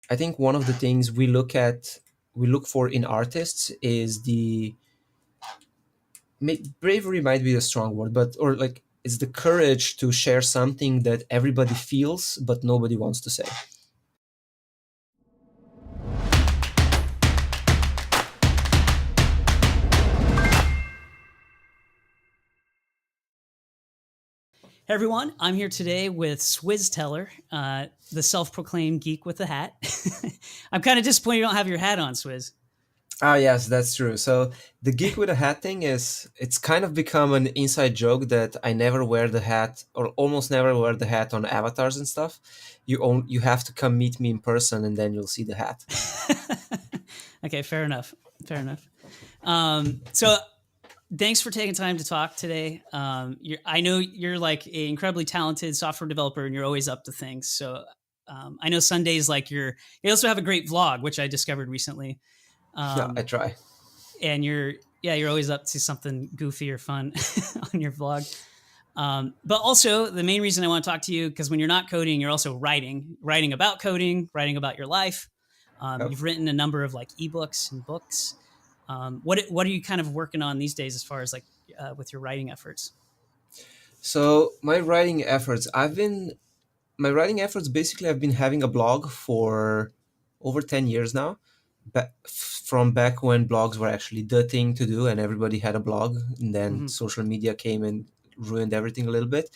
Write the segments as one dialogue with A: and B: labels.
A: I think one of the things we look for in artists is bravery might be a strong word, but or like it's the courage to share something that everybody feels but nobody wants to say.
B: Hey everyone, I'm here today with Swizec Teller, the self-proclaimed geek with a hat. I'm kind of disappointed you don't have your hat on, Swizz.
A: Ah, yes, that's true. So the geek with a hat thing is it's kind of become an inside joke that I never wear the hat or almost never wear the hat on avatars and stuff. You have to come meet me in person and then you'll see the hat.
B: Okay, fair enough. Fair enough. So thanks for taking time to talk today. I know you're like an incredibly talented software developer and you're always up to things. So I know Sundays like you also have a great vlog, which I discovered recently.
A: Yeah, I
B: Um,
A: try.
B: and you're always up to something goofy or fun on your vlog. But also the main reason I want to talk to you because when you're not coding, you're also writing about coding, writing about your life.
A: Yep.
B: You've written a number of like ebooks and books. What are you kind of working on these days as far as like with your writing efforts?
A: So my writing efforts basically I've been having a blog for over 10 years now. From back when blogs were actually the thing to do and everybody had a blog, and then
B: Hmm.
A: social media came and ruined everything a little bit.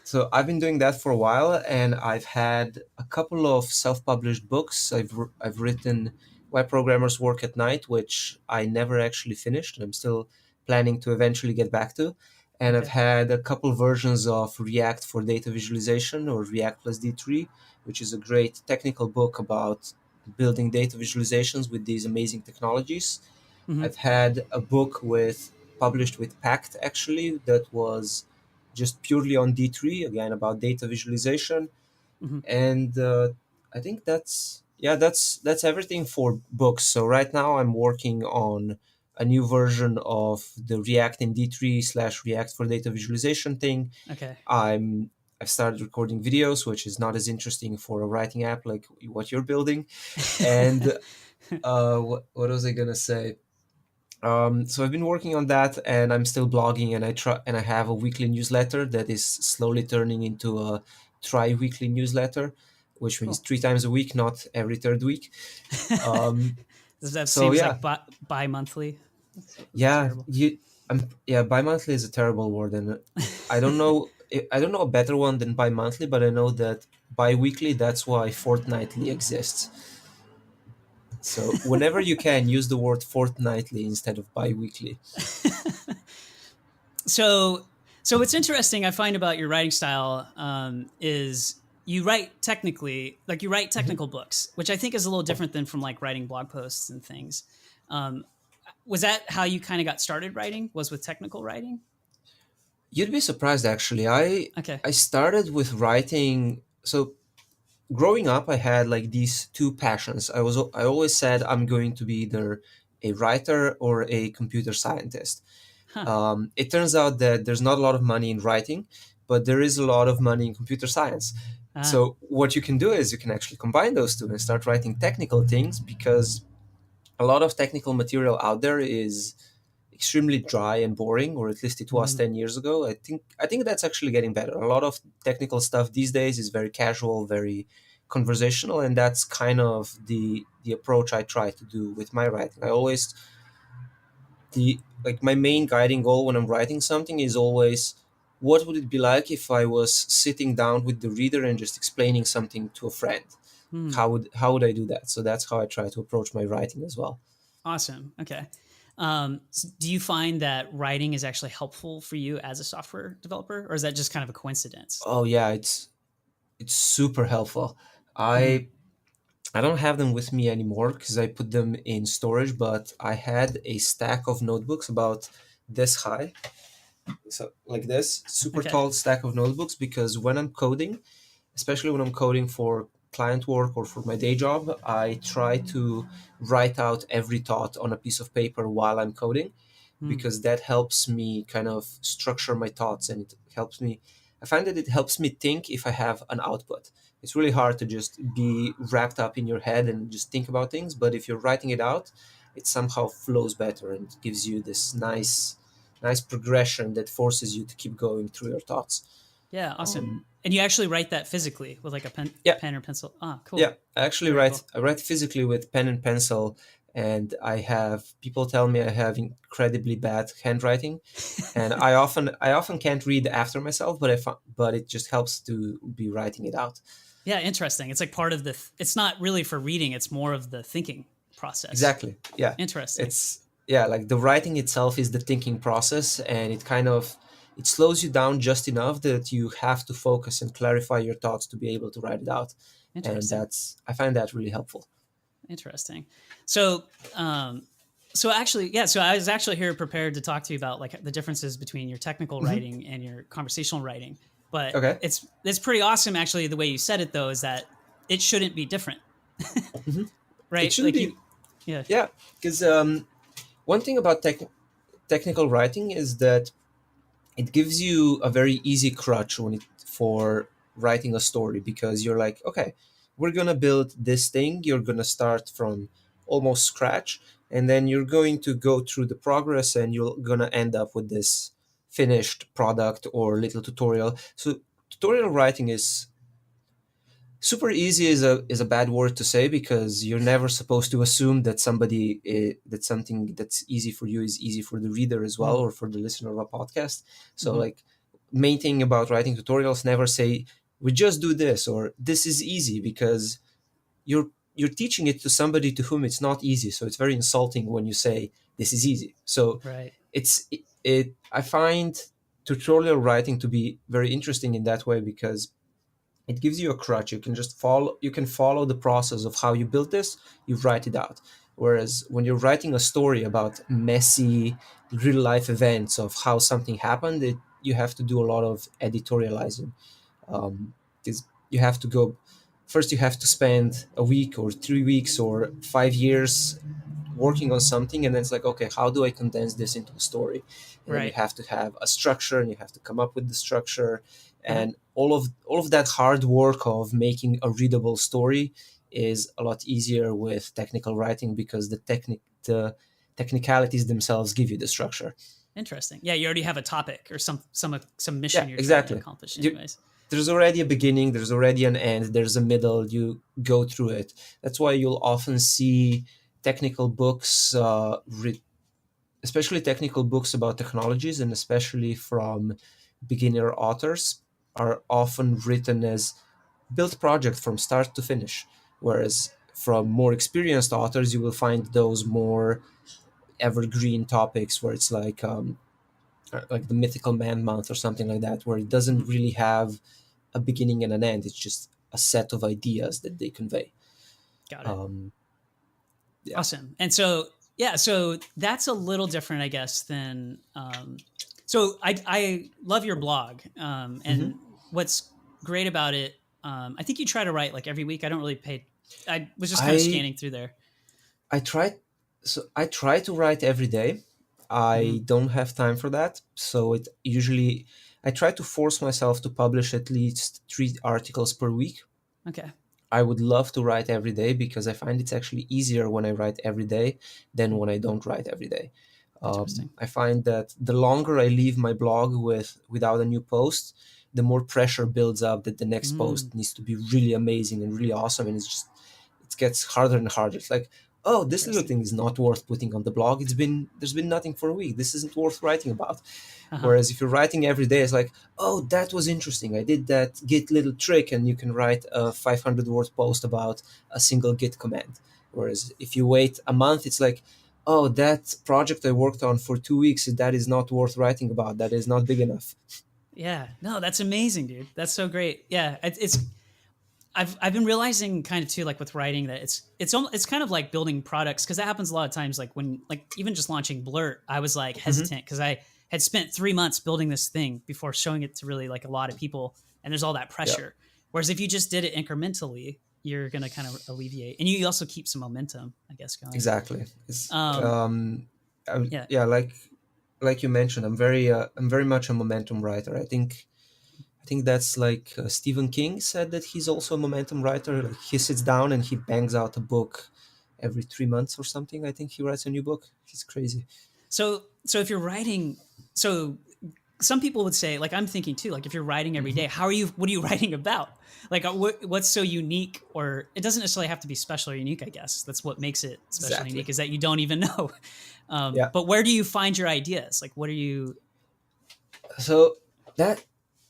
A: So I've been doing that for a while, and I've had a couple of self-published books. I've written Why Programmers Work at Night, which I never actually finished. I'm still planning to eventually get back to. And I've
B: Okay.
A: had a couple versions of React for data visualization, or React plus D3, which is a great technical book about building data visualizations with these amazing technologies.
B: Hmm.
A: I've had a book with published with Pact actually that was just purely on D3 again about data visualization,
B: Hmm.
A: and I think that's everything for books. So right now I'm working on a new version of the React in D3 slash React for data visualization thing.
B: Okay.
A: I'm I've started recording videos, which is not as interesting for a writing app like what you're building. And what was I gonna say? So I've been working on that, and I'm still blogging, and I have a weekly newsletter that is slowly turning into a tri-weekly newsletter, which means
B: Cool.
A: 3 times a week, not every third week. Um,
B: That
A: so
B: seems
A: yeah,
B: like bi-monthly. That's
A: yeah,
B: terrible.
A: yeah. Bi-monthly is a terrible word, and I don't know a better one than bi-monthly, but I know that bi-weekly. That's why fortnightly exists. So whenever you can, use the word fortnightly instead of bi-weekly.
B: so so what's interesting I find about your writing style is you write
A: Mhm.
B: technical books, which I think is a little different than from like writing blog posts and things. Um, was that how you kind of got started writing? Was with technical writing?
A: You'd be surprised actually.
B: Okay.
A: I started with writing. So growing up, I had like these two passions. I always said I'm going to be either a writer or a computer scientist.
B: Huh.
A: It turns out that there's not a lot of money in writing, but there is a lot of money in computer science.
B: Ah.
A: So what you can do is you can actually combine those two and start writing technical things, because a lot of technical material out there is extremely dry and boring, or at least it was
B: Mhm.
A: 10 years ago. I think that's actually getting better. A lot of technical stuff these days is very casual, very conversational, and that's kind of the approach I try to do with my writing. I always the like my main guiding goal when I'm writing something is always, what would it be like if I was sitting down with the reader and just explaining something to a friend?
B: Hmm.
A: How would I do that? So that's how I try to approach my writing as well.
B: Awesome. Okay. Do you find that writing is actually helpful for you as a software developer, or is that just kind of a coincidence?
A: Oh yeah, it's super helpful.
B: Hmm.
A: I don't have them with me anymore because I put them in storage, but I had a stack of notebooks about this high, so like this super
B: Okay.
A: tall stack of notebooks, because when I'm coding, especially when I'm coding for client work or for my day job, I try to write out every thought on a piece of paper while I'm coding,
B: Hmm.
A: because that helps me kind of structure my thoughts, and it helps me. I find that it helps me think if I have an output, It's really hard to just be wrapped up in your head and just think about things. But if you're writing it out, it somehow flows better and gives you this nice progression that forces you to keep going through your thoughts.
B: Yeah, awesome.
A: Um,
B: And you actually write that physically with like a
A: yeah,
B: pen or pencil. Ah,
A: yeah.
B: cool.
A: I actually
B: Very cool.
A: write physically with pen and pencil, and I have people tell me I have incredibly bad handwriting, and I often can't read after myself, but but it just helps to be writing it out.
B: Yeah, interesting. It's like part of the. It's not really for reading. It's more of the thinking process.
A: Exactly. Yeah.
B: Interesting.
A: It's yeah, like the writing itself is the thinking process, and it slows you down just enough that you have to focus and clarify your thoughts to be able to write it out. And
B: Interesting.
A: that's I find that really helpful.
B: Interesting. So, actually, yeah. So I was actually here prepared to talk to you about like the differences between your technical
A: Hmm.
B: writing and your conversational writing. But
A: Okay.
B: it's pretty awesome, actually. The way you said it, though, is that it shouldn't be different,
A: Hmm. It
B: right?
A: shouldn't
B: Like
A: be.
B: you, yeah.
A: Yeah, because one thing about technical writing is that it gives you a very easy crutch for writing a story, because you're like, okay, we're gonna build this thing. You're gonna start from almost scratch, and then you're going to go through the progress, and you're gonna end up with this finished product or little tutorial. So tutorial writing is super easy is a bad word to say, because you're never supposed to assume that that something that's easy for you is easy for the reader as well,
B: Mm,
A: or for the listener of a podcast. So
B: hmm.
A: like, main thing about writing tutorials, never say we just do this or this is easy, because you're teaching it to somebody to whom it's not easy. So it's very insulting when you say this is easy. So
B: Right.
A: I find tutorial writing to be very interesting in that way, because it gives you a crutch. You can follow the process of how you built this. You write it out. Whereas when you're writing a story about messy real life events of how something happened, you have to do a lot of editorializing. Because you have to go first, you have to spend a week or 3 weeks or 5 years working on something, and then it's like, okay, how do I condense this into a story? And then you
B: Right.
A: have to have a structure, and you have to come up with the structure,
B: Uh-huh.
A: and all of that hard work of making a readable story is a lot easier with technical writing, because the technicalities themselves give you the structure.
B: Interesting. Yeah, you already have a topic or some mission
A: Yeah,
B: you're trying to
A: exactly.
B: accomplish,
A: You,
B: anyways.
A: there's already a beginning, there's already an end, there's a middle. You go through it. That's why you'll often see technical books, especially technical books about technologies, and especially from beginner authors, are often written as build project from start to finish. Whereas from more experienced authors, you will find those more evergreen topics, where it's like the Mythical Man month or something like that, where it doesn't
B: Mhm.
A: really have a beginning and an end. It's just a set of ideas that they convey.
B: Got it.
A: Um, yeah.
B: Awesome. And so, yeah, so that's a little different, I guess, than. So I love your blog,
A: Hmm.
B: and what's great about it, I think you try to write like every week. I don't really pay. I was just kind of
A: I
B: scanning through there.
A: I try I try to write every day. I
B: Hmm.
A: don't have time for that, so it usually I try to force myself to publish at least 3 articles per week.
B: Okay.
A: I would love to write every day, because I find it's actually easier when I write every day than
B: Hmm.
A: when I don't write every day.
B: Interesting.
A: I find that the longer I leave my blog without a new post, the more pressure builds up that the next
B: Mm,
A: post needs to be really amazing and really awesome, and it gets harder and harder. It's like, oh, this little
B: interesting.
A: thing is not worth putting on the blog. There's been nothing for a week. This isn't worth writing about.
B: Uh huh.
A: Whereas if you're writing every day, it's like, oh, that was interesting. I did that Git little trick, and you can write a 500-word post about a single Git command. Whereas if you wait a month, it's like, oh, that project I worked on for 2 weeks, that is not worth writing about. That is not big enough.
B: Yeah. No, that's amazing, dude. That's so great. Yeah. It's I've been realizing kind of too, like with writing, that it's kind of like building products, because that happens a lot of times. Like when, like even just launching Blurt, I was like
A: Hmm.
B: hesitant because I had spent 3 months building this thing before showing it to really like a lot of people, and there's all that
A: Yeah,
B: pressure. Whereas if you just did it incrementally, you're gonna kind of alleviate, and you also keep some momentum, I guess, going.
A: exactly. It's
B: Um, yeah.
A: yeah, like you mentioned, I'm very much a momentum writer. I think I think that's like Stephen King said that he's also a momentum writer. Like he sits down and he bangs out a book every 3 months or something. I think he writes a new book. He's crazy.
B: So if you're writing, so some people would say, like I'm thinking too, like if you're writing every
A: Hmm.
B: day, what are you writing about? Like what's so unique, or it doesn't necessarily have to be special or unique. I guess that's what makes it special and
A: Exactly.
B: unique is that you don't even know.
A: Yeah.
B: But where do you find your ideas? Like what are you?
A: So that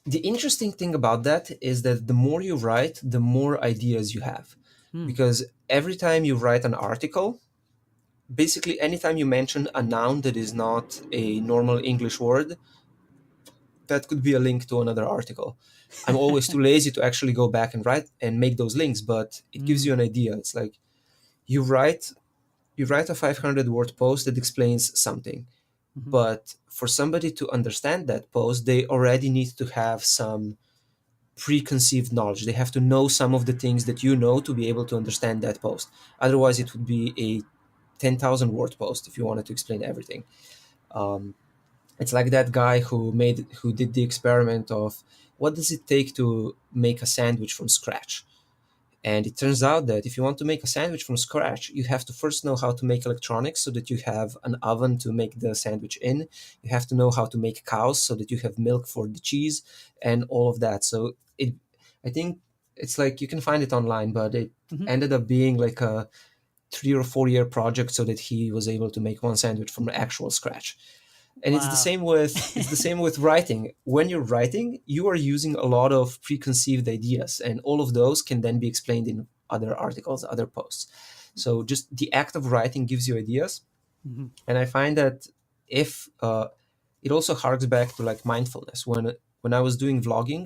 A: the interesting thing about that is that the more you write, the more ideas you have.
B: Hmm.
A: Because every time you write an article, basically anytime you mention a noun that is not a normal English word, that could be a link to another article. I'm always too lazy to actually go back and write and make those links, but it gives you
B: Mm,
A: an idea. It's like you write you write a 500-word post that explains something,
B: mhm.
A: but for somebody to understand that post, they already need to have some preconceived knowledge. They have to know some of the things that you know to be able to understand that post. Otherwise, it would be a 10,000 word post if you wanted to explain everything. Um, it's like that guy who did the experiment of what does it take to make a sandwich from scratch. And it turns out that if you want to make a sandwich from scratch, you have to first know how to make electronics so that you have an oven to make the sandwich in. You have to know how to make cows so that you have milk for the cheese and all of that. So I think it's like you can find it online, but it
B: Mhm.
A: ended up being like a 3 or 4 year project so that he was able to make one sandwich from actual scratch. And
B: Wow.
A: it's the same with writing. When you're writing, you are using a lot of preconceived ideas, and all of those can then be explained in other articles, other posts. So just the act of writing gives you ideas.
B: Mhm.
A: And I find that if it also harks back to like mindfulness. When I was doing vlogging,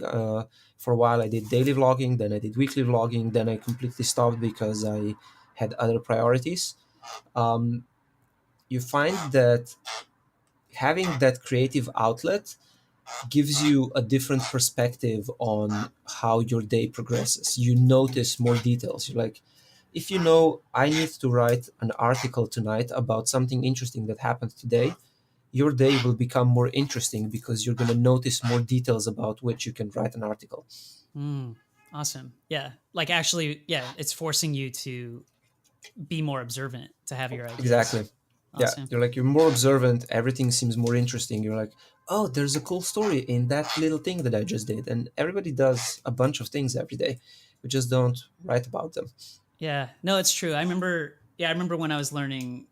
A: for a while I did daily vlogging, then I did weekly vlogging, then I completely stopped because I had other priorities. um, you find that having that creative outlet gives you a different perspective on how your day progresses. You notice more details. You're like, if you know I need to write an article tonight about something interesting that happened today, your day will become more interesting because you're going to notice more details about which you can write an article.
B: Mm, awesome. Yeah. Like actually, yeah, it's forcing you to be more observant to have your ideas.
A: Exactly. Yeah,
B: Awesome.
A: you're more observant. Everything seems more interesting. You're like, oh, there's a cool story in that little thing that I just did. And everybody does a bunch of things every day. We just don't write about them.
B: Yeah. No, it's true. I remember when I was learning,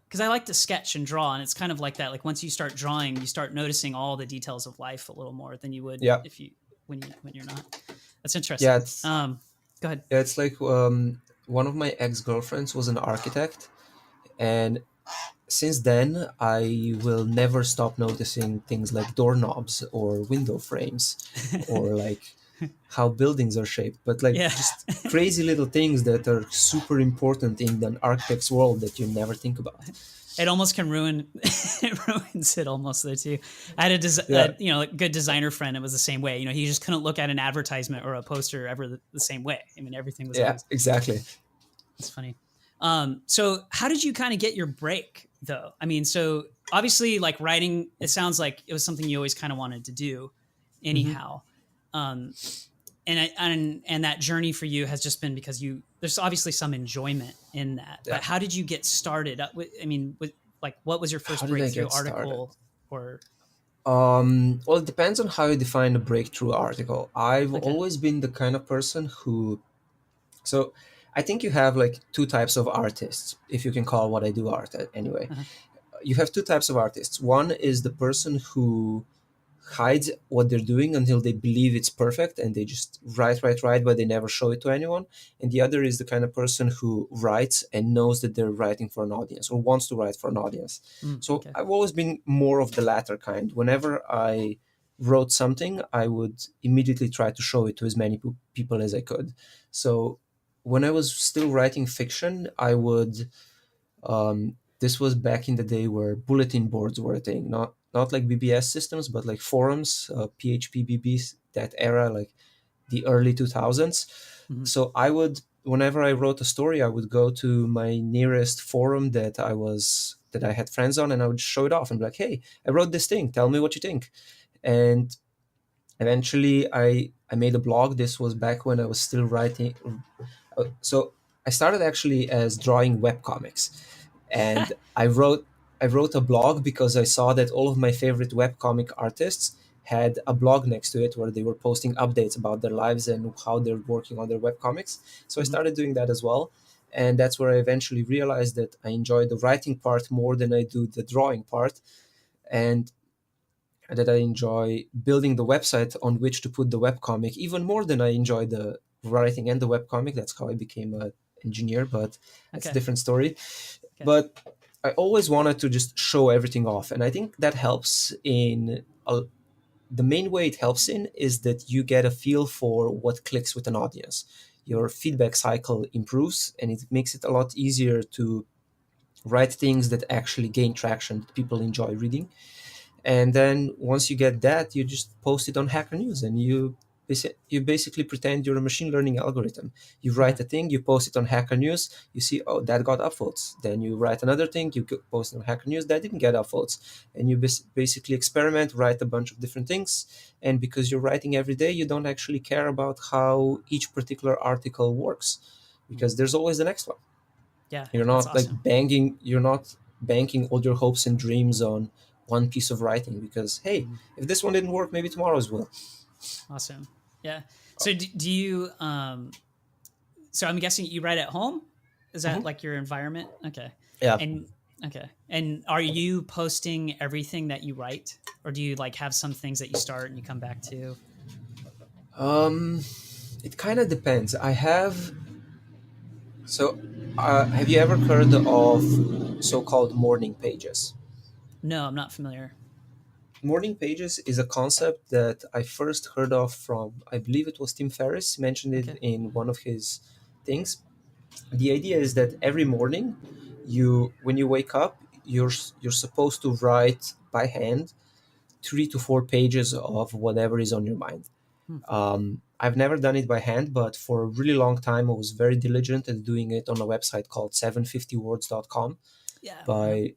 B: because I like to sketch and draw, and it's kind of like that. Like once you start drawing, you start noticing all the details of life a little more than you would
A: Yeah,
B: if you when you're not. That's
A: yeah,
B: interesting. Go ahead.
A: it's like one of my ex-girlfriends was an architect, and since then I will never stop noticing things like doorknobs or window frames, or like how buildings are shaped, but like
B: Yeah.
A: just crazy little things that are super important in an architect's world that you never think about.
B: It almost can ruin it ruins it almost there too. I had
A: Yeah,
B: a good designer friend. It was the same way. You know, he just couldn't look at an advertisement or a poster ever the same way. I mean, everything was
A: yeah,
B: always.
A: exactly.
B: It's funny. So how did you kind of get your break though? I mean, so obviously, like writing, it sounds like it was something you always kind of wanted to do,
A: Hmm.
B: anyhow. Um, and that journey for you has just been because there's obviously some enjoyment in that.
A: Yeah.
B: But how did you get started? I mean, like what was your
A: How
B: first
A: did I
B: breakthrough
A: get started?
B: article or
A: Well, it depends on how you define a breakthrough article. I've
B: okay?
A: always been the kind of person who, so I think you have like two types of artists, if you can call what I do art anyway.
B: Uh-huh.
A: You have two types of artists. One is the person who hides what they're doing until they believe it's perfect and they just write, but they never show it to anyone. And the other is the kind of person who writes and knows that they're writing for an audience or wants to write for an audience. So
B: Okay.
A: I've always been more of the latter kind. Whenever I wrote something, I would immediately try to show it to as many people as I could. So when I was still writing fiction, I would this was back in the day where bulletin boards were a thing, not like BBS systems, but like forums, PHP BBs, that era, like the early 2000s.
B: Mhm.
A: So whenever I wrote a story, I would go to my nearest forum that I had friends on, and I would show it off and be like, "Hey, I wrote this thing. Tell me what you think." And Eventually, I made a blog. This was back when I was still writing. So I started actually as drawing webcomics, and I wrote a blog because I saw that all of my favorite webcomic artists had a blog next to it where they were posting updates about their lives and how they're working on their webcomics. So I
B: Mhm.
A: started doing that as well. And that's where I eventually realized that I enjoy the writing part more than I do the drawing part. And that I enjoy building the website on which to put the webcomic even more than I enjoy the writing and the webcomic. That's how I became an engineer, but that's a
B: Okay.
A: different story.
B: Okay.
A: But I always wanted to just show everything off. And I think that helps in the main way it helps in is that you get a feel for what clicks with an audience. Your feedback cycle improves and it makes it a lot easier to write things that actually gain traction, that people enjoy reading. And then once you get that, you just post it on Hacker News, and you basically pretend you're a machine learning algorithm. You
B: Uh-huh.
A: write a thing, you post it on Hacker News, you see, oh, that got upvotes. Then you write another thing, post it on Hacker News, that didn't get upvotes. And you basically experiment, write a bunch of different things. And because you're writing every day, you don't actually care about how each particular article works,
B: Mhm.
A: because there's always the next one.
B: Yeah,
A: You're
B: that's
A: not
B: awesome.
A: you're not banking all your hopes and dreams on one piece of writing because, hey,
B: Mhm.
A: if this one didn't work, maybe tomorrow's will.
B: Awesome. Yeah. So do you so I'm guessing you write at home? Is that
A: Mhm.
B: like your environment? Okay.
A: Yeah.
B: And okay. And are you posting everything that you write, or do you like have some things that you start and you come back to?
A: Um, it kind of depends. So, have you ever heard of so-called morning pages?
B: No, I'm not familiar.
A: Morning pages is a concept that I first heard of from, I believe it was Tim Ferriss mentioned it
B: Okay.
A: in one of his things. The idea is that every morning, when you wake up, you're supposed to write by hand 3 to 4 pages of whatever is on your mind.
B: Hmm.
A: I've never done it by hand, but for a really long time, I was very diligent at doing it on a website called 750words.com
B: Yeah. Yeah.
A: by,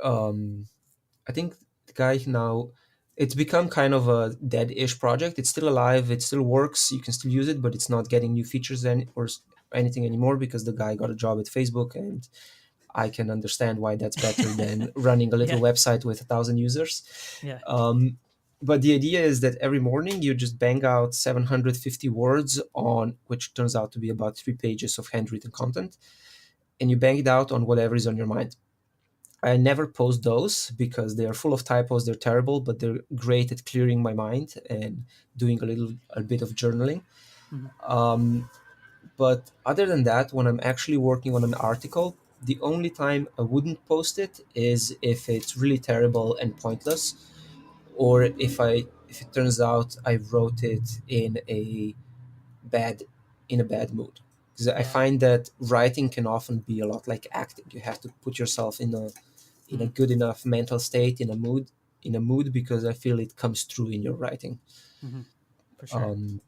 A: um, I think the guy now, it's become kind of a dead-ish project. It's still alive, it still works, you can still use it, but it's not getting new features anything anymore because the guy got a job at Facebook, and I can understand why that's better than running a little
B: Yeah.
A: website with 1,000 users.
B: Yeah.
A: Um, but the idea is that every morning you just bang out 750 words on, which turns out to be about 3 pages of handwritten content, and you bang it out on whatever is on your mind. I never post those because they are full of typos. They're terrible, but they're great at clearing my mind and doing a bit of journaling.
B: Mhm.
A: Um, but other than that, when I'm actually working on an article, the only time I wouldn't post it is if it's really terrible and pointless, or if it turns out I wrote it bad in a bad mood. Because I
B: Yeah.
A: find that writing can often be a lot like acting. You have to put yourself in a
B: Mhm.
A: good enough mental state, in a mood, because I feel it comes through in your writing.
B: Mhm. For sure.
A: Um,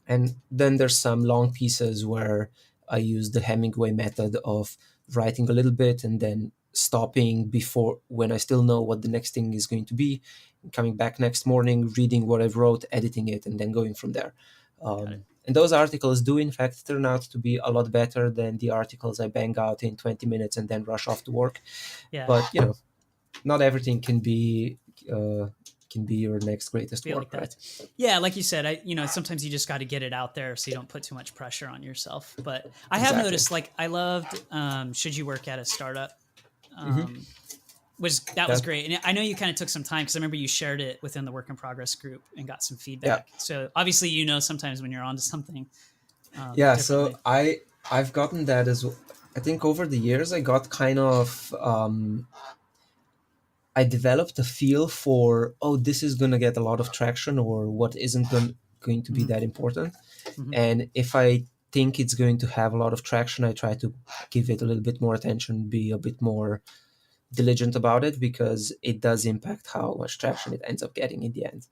A: and then there's some long pieces where I use the Hemingway method of writing a little bit and then stopping before when I still know what the next thing is going to be, coming back next morning, reading what I've wrote, editing it, and then going from there.
B: Got it.
A: And those articles do, in fact, turn out to be a lot better than the articles I bang out in 20 minutes and then rush off to work.
B: Yeah.
A: But not everything uh, can be your next greatest
B: Be like
A: work,
B: that.
A: right?
B: Yeah, like you said, sometimes you just got to get it out there so you don't put too much pressure on yourself. But I have
A: Exactly.
B: noticed, like, I loved Should You Work at a Startup?
A: Hmm.
B: Um, that was
A: Yeah,
B: great, and I know you kind of took some time because I remember you shared it within the Work in Progress group and got some
A: yeah,
B: feedback. So obviously, sometimes when you're onto something
A: yeah. So
B: differently.
A: I've gotten that as well. I think over the years I got kind of I developed a feel for, oh, this is gonna get a lot of traction, or what isn't going to be
B: Hmm.
A: that important.
B: Hmm.
A: And if I think it's going to have a lot of traction, I try to give it a little bit more attention, be a bit more diligent about it, because it does impact how much traction it ends up getting in the end.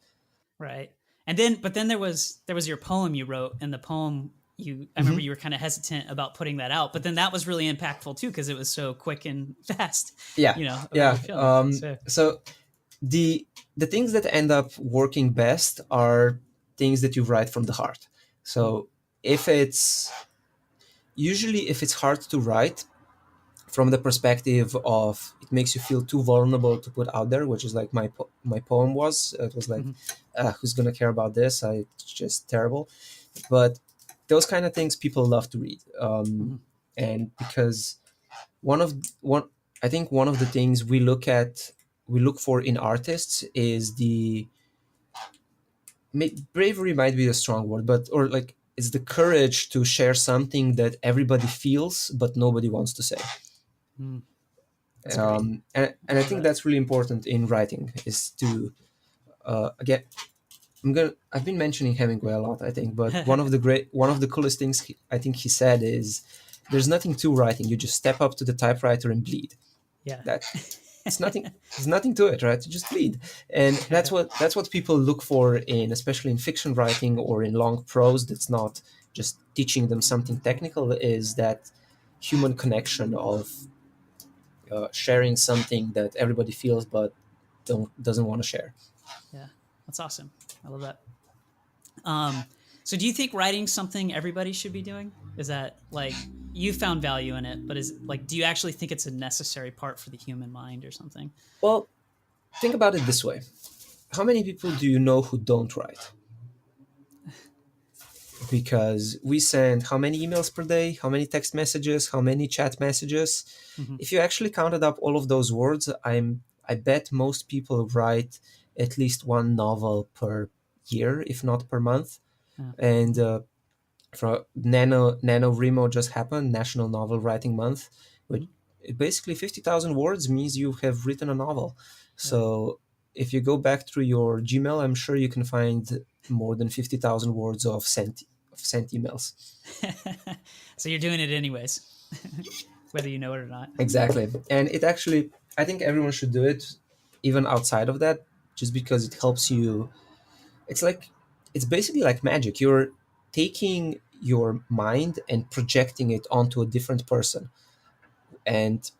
B: Right. But then there was your poem you wrote, and the poem I remember
A: Hmm.
B: you were kind of hesitant about putting that out, but then that was really impactful too because it was so quick and fast,
A: Yeah,
B: about
A: yeah.
B: your feelings. So
A: So the the things that end up working best are things that you write from the heart.
B: Mm,
A: So if it's usually if it's hard to write from the perspective of it makes you feel too vulnerable to put out there, which is like my poem was. It was like,
B: mhm,
A: who's gonna care about this? It's just terrible. But those kind of things people love to read,
B: mhm,
A: and because one I think one of the things we look for in artists is the bravery might be a strong word, but or like it's the courage to share something that everybody feels but nobody wants to say.
B: mm. That's great.
A: And
B: I
A: I
B: love
A: think
B: that.
A: that's really important in writing is to again I've been mentioning Hemingway a lot, I think, but one of the coolest things I think he said is there's nothing to writing. You just step up to the typewriter and bleed.
B: Yeah.
A: That it's nothing. There's nothing to it, right? You just bleed, and that's what people look for in, especially in fiction writing or in long prose. That's not just teaching them something technical. Is that human connection of sharing something that everybody feels but doesn't want to share.
B: Yeah. That's awesome. I love that. Um, so do you think writing something everybody should be doing? Is that like you found value in it, but is like do you actually think it's a necessary part for the human mind or something?
A: Well, think about it this way: how many people do you know who don't write? Because we send how many emails per day, how many text messages, how many chat messages.
B: Hmm.
A: If you actually counted up all of those words, I bet most people write at least one novel per year, if not per month.
B: Yeah.
A: And for NaNoWriMo just happened, National Novel Writing Month, which
B: Mhm.
A: basically 50,000 words means you have written a novel.
B: Yeah.
A: So if you go back through your Gmail, I'm sure you can find more than 50,000 words of sent emails.
B: So you're doing it anyways, whether you know it or not.
A: Exactly. And it actually, I think everyone should do it even outside of that, just because it helps you. It's like, it's basically like magic. You're taking your mind and projecting it onto a different person and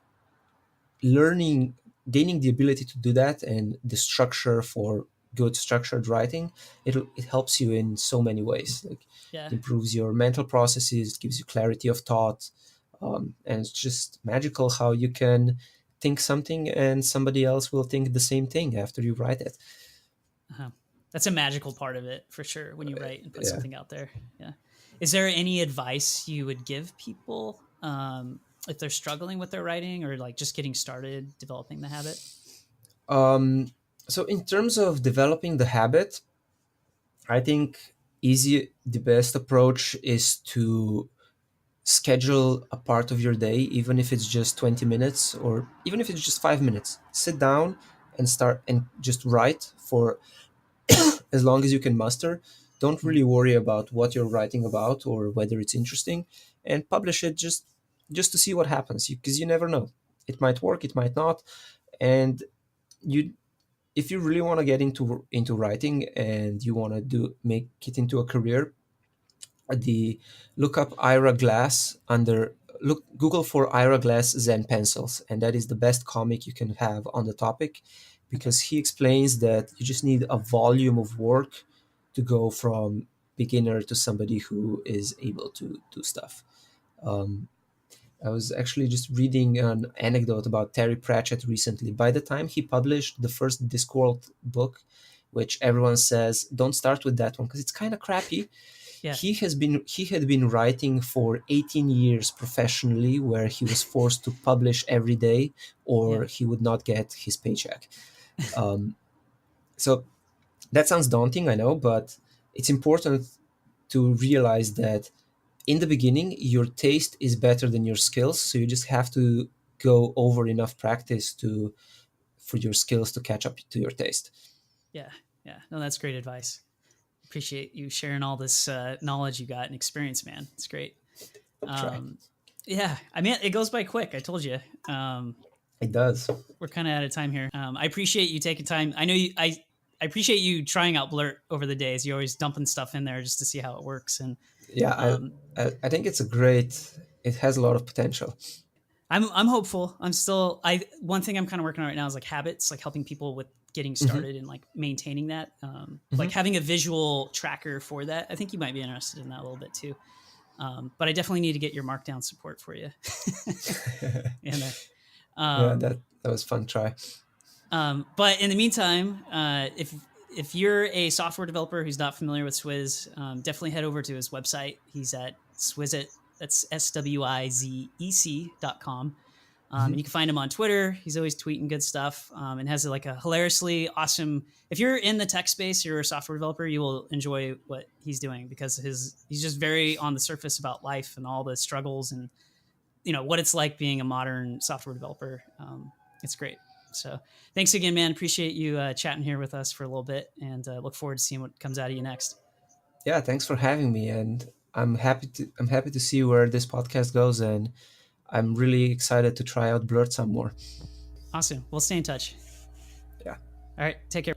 A: learning, gaining the ability to do that and the structure for good structured writing. It helps you in so many ways. Like
B: Yeah.
A: it improves your mental processes, it gives you clarity of thought, and it's just magical how you can think something and somebody else will think the same thing after you write it.
B: Uh-huh. That's a magical part of it for sure when you write and put
A: Yeah.
B: something out there. Yeah. Is there any advice you would give people if they're struggling with their writing or like just getting started developing the habit?
A: Um, so in terms of developing the habit, I think the best approach is to schedule a part of your day, even if it's just 20 minutes or even if it's just 5 minutes. Sit down and start and just write for as long as you can muster. Don't
B: Mm.
A: really worry about what you're writing about or whether it's interesting, and publish it just to see what happens, because you never know. It might work, it might not. And you if you really want to get into writing and you want to do make it into a career, the look up Ira Glass under look Google for Ira Glass Zen pencils, and that is the best comic you can have on the topic,
B: Okay.
A: because he explains that you just need a volume of work to go from beginner to somebody who is able to do stuff. Um, I was actually just reading an anecdote about Terry Pratchett recently. By the time he published the first Discworld book, which everyone says don't start with that one because it's kind of crappy,
B: Yeah.
A: he had been writing for 18 years professionally, where he was forced to publish every day or
B: Yeah.
A: he would not get his paycheck. Um, so that sounds daunting, I know, but it's important to realize that in the beginning your taste is better than your skills, so you just have to go over enough practice to for your skills to catch up to your taste.
B: Yeah. Yeah. No, that's great advice. Appreciate you sharing all this knowledge you got and experience, man. It's great.
A: Try.
B: Um, yeah. I mean, it goes by quick. I told you.
A: It does.
B: We're kind of out of time here. I appreciate you taking time. I know you. I appreciate you trying out Blurt over the days. You're always dumping stuff in there just to see how it works. And
A: Yeah,
B: um,
A: I think it's a great, it has a lot of potential.
B: I'm hopeful. I'm still. I one thing I'm kind of working on right now is like habits, like helping people with getting
A: Hmm.
B: started and like maintaining that. Like having a visual tracker for that. I think you might be interested in that a little bit too. But I definitely need to get your markdown support for you in there.
A: Yeah,
B: Um,
A: that was fun try.
B: but in the meantime, if you're a software developer who's not familiar with Swiz, definitely head over to his website. He's at Swizec. That's SWIZEC.com. And you can find him on Twitter. He's always tweeting good stuff, and has like a hilariously awesome. If you're in the tech space, you're a software developer, you will enjoy what he's doing because he's just very on the surface about life and all the struggles and what it's like being a modern software developer. It's great. So thanks again, man. Appreciate you chatting here with us for a little bit, and look forward to seeing what comes out of you next.
A: Yeah, thanks for having me, and I'm happy to see where this podcast goes, and I'm really excited to try out Blurt some more.
B: Awesome. We'll stay in touch.
A: Yeah.
B: All right. Take care.